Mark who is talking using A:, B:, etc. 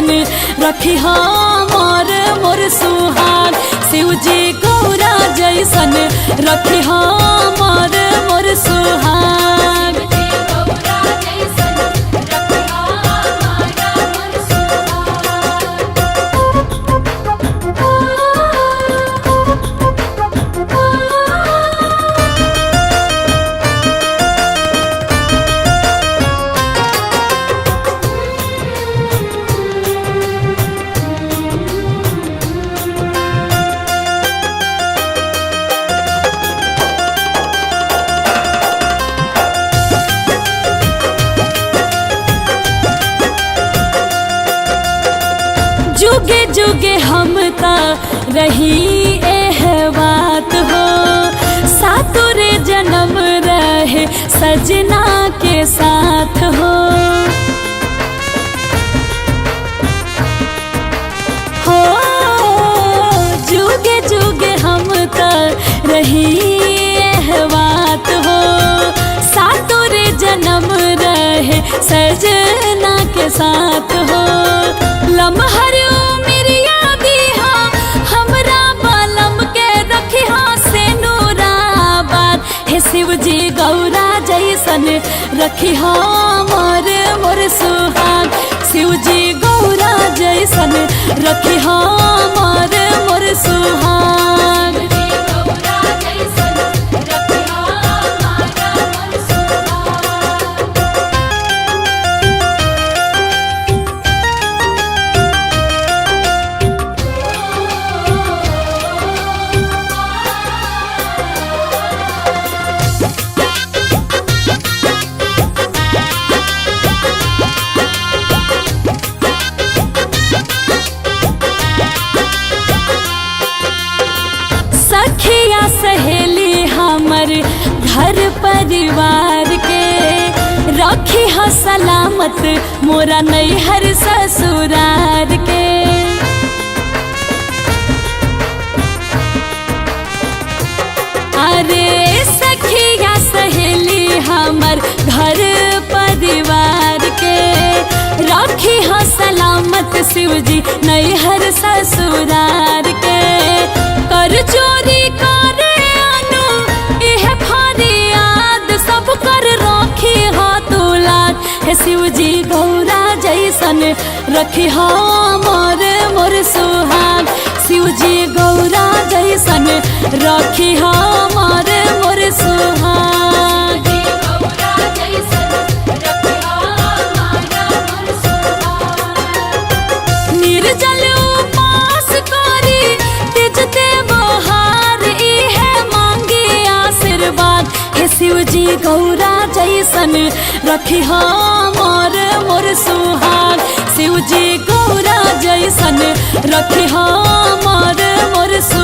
A: जैसन रखी हमर मोर सुहाग। शिव जी गौरा जैसन रखी हमर मोर सुहाग। जुगे जुगे हम ता रही एह बात हो, सातुरे जन्म रहे सजना के साथ हो। हो जुगे जुगे हम ता रही एह बात हो, सातुरे जन्म रहे सजना के साथ हो। लम्हर मेरिया दीहा हमरा बालम के रखिहा से नूराबाद। हे शिव जी गौरा जैसन रखिहा मोर मोर सुहाग। शिव जी गौरा जैसन रखिहा मोर मोर सुहाग। सखिया सहेली हमर घर परिवार के रखी ह सलामत मोरा नैहर ससुरार के। अरे सखिया सहेली हमर घर परिवार के रखी ह सलामत शिव जी नैहर ससुरार के। कर चोरी करे अनु एह फरियाद सब कर रखी हा तुलाद। हे शिव जी गौरा जैसन रखी हमर मोर सुहाग। शिव जी गौरा जैसन रखी हमर मोर सुहाग। निर्जल उपास करी तिजते बहार इहे मांगी आशीर्वाद। हे शिव जी गौरा जैसन रखी हमर मोर सुहाग। शिव जी गौरा जैसन रखी हमर मोर सुहाग।